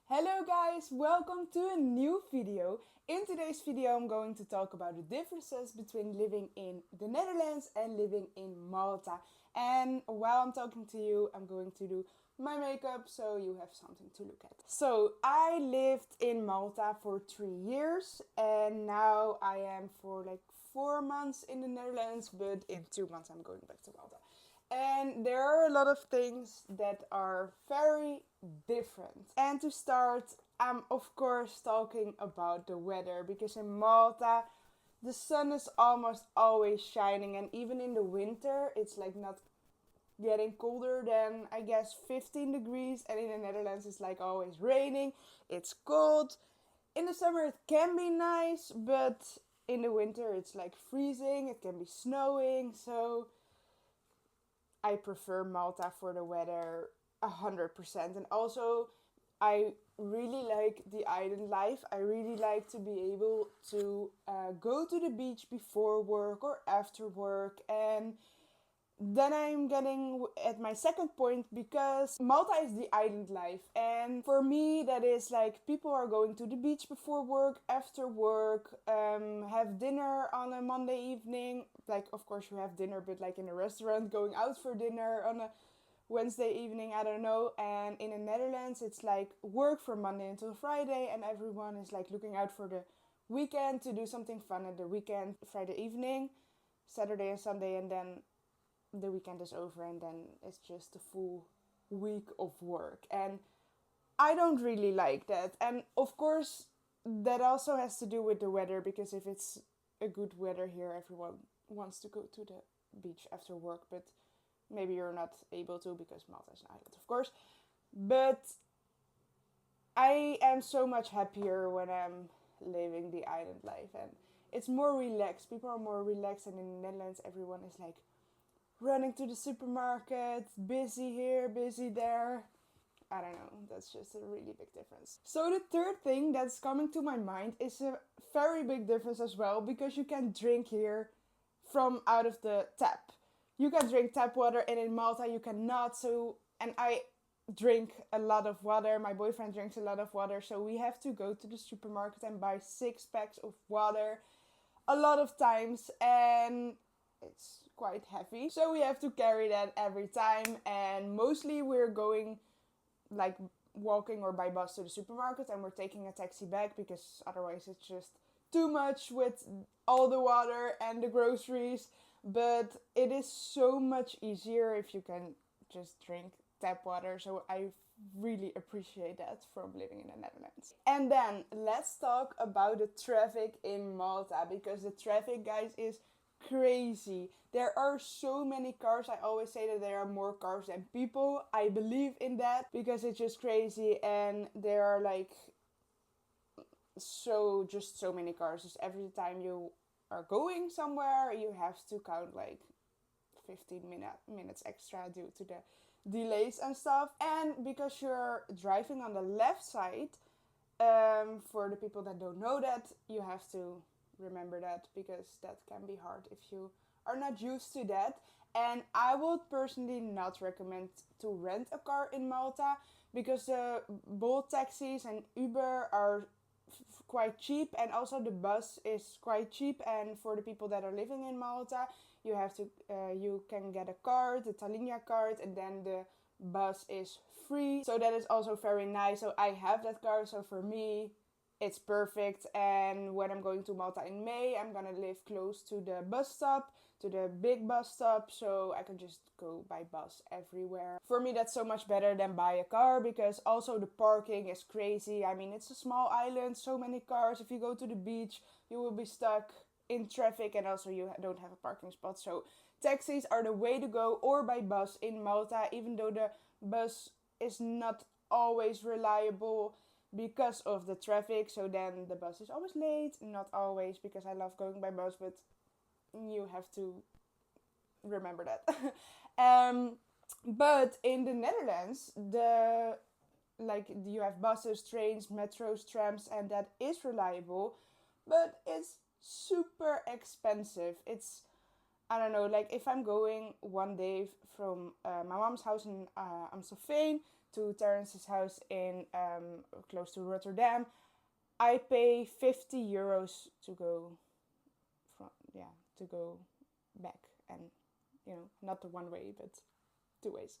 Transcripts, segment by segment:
Hello guys, welcome to a new video. In today's video I'm going to talk about the differences between living in the Netherlands and living in Malta. And while I'm talking to you, I'm going to do my makeup so you have something to look at. So I lived in Malta for 3 years and now I am for like 4 months in the Netherlands, but in 2 months I'm going back to Malta. And there are a lot of things that are very different. And to start, I'm of course talking about the weather, because in Malta the sun is almost always shining, and even in the winter it's like not getting colder than I guess 15 degrees, and in the Netherlands it's like always raining, it's cold. In the summer it can be nice, but in the winter it's like freezing, it can be snowing, so I prefer Malta for the weather 100%. And also, I really like the island life. I really like to be able to go to the beach before work or after work. And then I'm getting at my second point, because Malta is the island life. And for me, that is like people are going to the beach before work, after work, have dinner on a Monday evening. Like, of course, you have dinner, but like in a restaurant, going out for dinner on a Wednesday evening, I don't know. And in the Netherlands, it's like work from Monday until Friday, and everyone is like looking out for the weekend to do something fun at the weekend, Friday evening, Saturday and Sunday, and then the weekend is over and then it's just a full week of work. And I don't really like that. And of course, that also has to do with the weather, because if it's a good weather here, everyone wants to go to the beach after work, but maybe you're not able to because Malta is an island, of course. But I am so much happier when I'm living the island life, and it's more relaxed. People are more relaxed, and in the Netherlands everyone is like running to the supermarket, busy here, busy there. I don't know, that's just a really big difference. So the third thing that's coming to my mind is a very big difference as well, because you can drink here from out of the tap. You can drink tap water, and in Malta you cannot. So, and I drink a lot of water, my boyfriend drinks a lot of water, so we have to go to the supermarket and buy 6 packs of water a lot of times, and it's quite heavy, so we have to carry that every time. And mostly we're going like walking or by bus to the supermarket, and we're taking a taxi back, because otherwise it's just too much with all the water and the groceries. But it is so much easier if you can just drink tap water, so I really appreciate that from living in the Netherlands. And then let's talk about the traffic in Malta, because the traffic, guys, is crazy. There are so many cars. I always say that there are more cars than people. I believe in that, because it's just crazy, and there are like so many cars. Just every time you are going somewhere, you have to count like 15 minutes extra due to the delays and stuff. And because you're driving on the left side, for the people that don't know that, you have to remember that, because that can be hard if you are not used to that. And I would personally not recommend to rent a car in Malta, because the Bolt taxis and Uber are quite cheap, and also the bus is quite cheap. And for the people that are living in Malta, you can get a card, the Talinia card, and then the bus is free, so that is also very nice. So I have that card, so for me it's perfect. And when I'm going to Malta in May, I'm gonna live close to the bus stop, to the big bus stop, so I can just go by bus everywhere. For me, that's so much better than buy a car, because also the parking is crazy. I mean, it's a small island, so many cars. If you go to the beach, you will be stuck in traffic, and also you don't have a parking spot. So taxis are the way to go, or by bus in Malta, even though the bus is not always reliable because of the traffic. So then the bus is always late. Not always, because I love going by bus, but you have to remember that. But in the Netherlands, you have buses, trains, metros, trams, and that is reliable, but it's super expensive. It's I don't know, like if I'm going one day from my mom's house in Amstelveen to Terence's house in close to Rotterdam, I pay 50 euros to go from, yeah, to go back, and not the one way but two ways.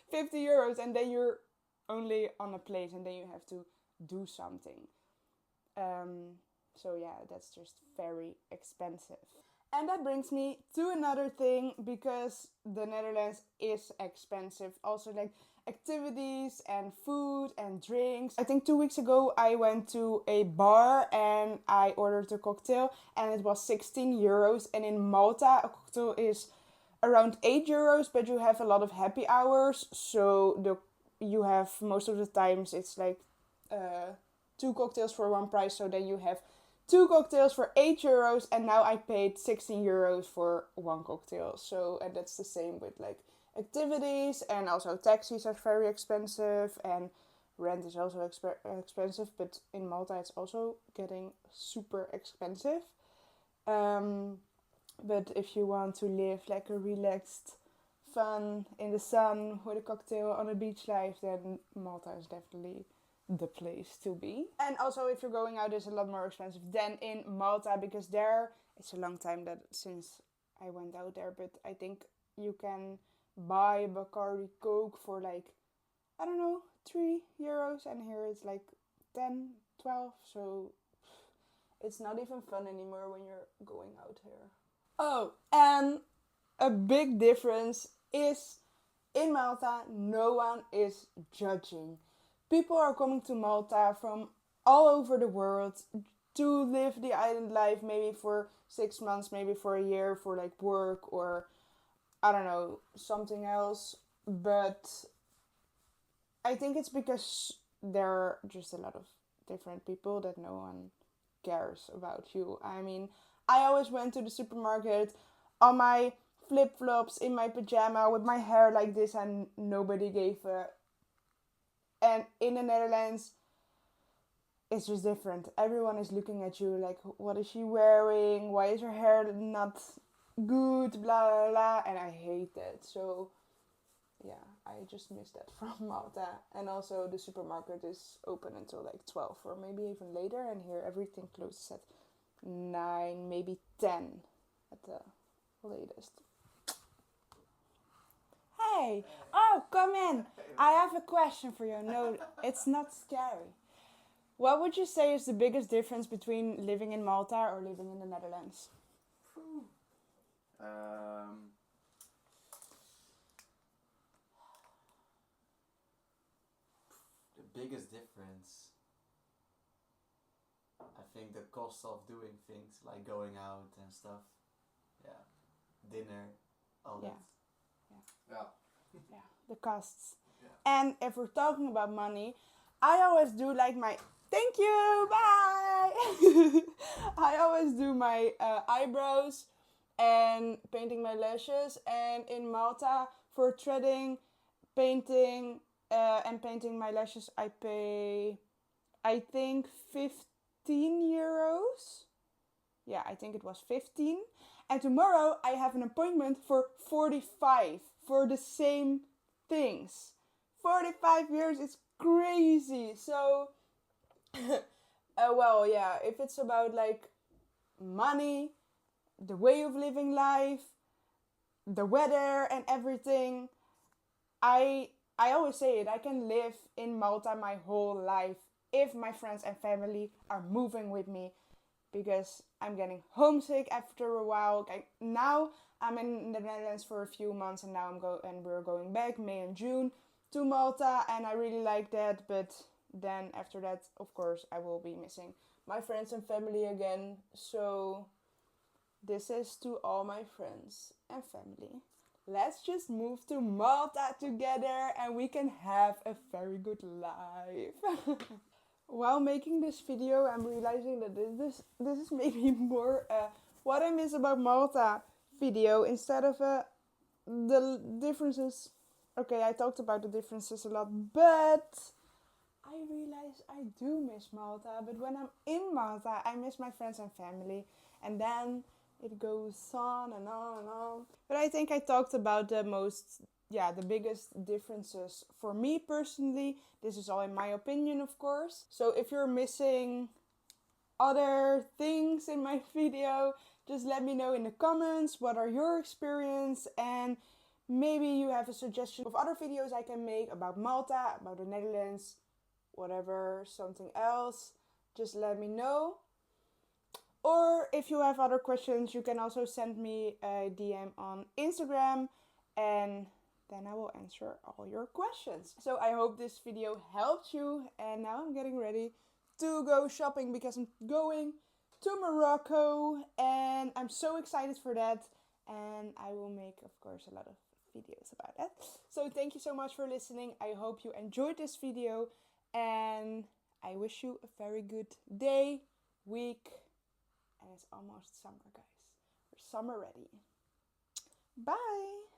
50 euros, and then you're only on a place, and then you have to do something. So yeah, that's just very expensive. And that brings me to another thing, because the Netherlands is expensive. Also, like activities and food and drinks. I think 2 weeks ago I went to a bar and I ordered a cocktail and it was 16 euros. And in Malta, a cocktail is around 8 euros, but you have a lot of happy hours. So you have, most of the times it's like 2 cocktails for one price. So then you have 2 cocktails for 8 euros, and now I paid 16 euros for one cocktail. So, and that's the same with like activities, and also taxis are very expensive, and rent is also expensive, but in Malta it's also getting super expensive. But if you want to live like a relaxed, fun, in the sun with a cocktail on a beach life, then Malta is definitely the place to be. And also, if you're going out, it's a lot more expensive than in Malta, because there, it's a long time that since I went out there, but I think you can buy a Bacardi Coke for like, I don't know, 3 euros, and here it's like 10, 12, so it's not even fun anymore when you're going out here. Oh, and a big difference is in Malta, no one is judging. People are coming to Malta from all over the world to live the island life, maybe for 6 months, maybe for a year, for like work or I don't know, something else. But I think it's because there are just a lot of different people that no one cares about you. I mean, I always went to the supermarket on my flip-flops, in my pajama, with my hair like this, and nobody gave a... And in the Netherlands, it's just different. Everyone is looking at you like, what is she wearing? Why is her hair not good? Blah, blah, blah. And I hate that. So, yeah, I just miss that from Malta. And also, the supermarket is open until like 12 or maybe even later. And here, everything closes at 9, maybe 10 at the latest. Hey, oh, come in. I have a question for you. No, it's not scary. What would you say is the biggest difference between living in Malta or living in the Netherlands? The biggest difference, I think the cost of doing things like going out and stuff. Yeah, dinner, all Yeah. that. Yeah, the costs. Yeah. And if we're talking about money, I always do like my... Thank you, bye! I always do my eyebrows and painting my lashes. And in Malta, for threading, painting, and painting my lashes, I pay, I think, 15 euros. Yeah, I think it was 15. And tomorrow I have an appointment for 45 for the same things. 45 years is crazy. So, well, yeah, if it's about like money, the way of living life, the weather and everything, I always say it, I can live in Malta my whole life if my friends and family are moving with me, because I'm getting homesick after a while. Now I'm in the Netherlands for a few months, and now we're going back May and June to Malta, and I really like that. But then after that, of course, I will be missing my friends and family again. So this is to all my friends and family. Let's just move to Malta together and we can have a very good life. While making this video, I'm realizing that this is maybe more what I miss about Malta video instead of the differences. Okay, I talked about the differences a lot, but I realize I do miss Malta. But when I'm in Malta, I miss my friends and family. And then, it goes on and on and on. But I think I talked about the biggest differences for me personally. This is all in my opinion, of course. So if you're missing other things in my video, just let me know in the comments what are your experience, and maybe you have a suggestion of other videos I can make about Malta, about the Netherlands, whatever, something else. Just let me know. Or if you have other questions, you can also send me a DM on Instagram, and then I will answer all your questions. So I hope this video helped you, and now I'm getting ready to go shopping because I'm going to Morocco and I'm so excited for that, and I will make, of course, a lot of videos about that. So thank you so much for listening. I hope you enjoyed this video, and I wish you a very good day, week, and it's almost summer, guys. We're summer ready. Bye!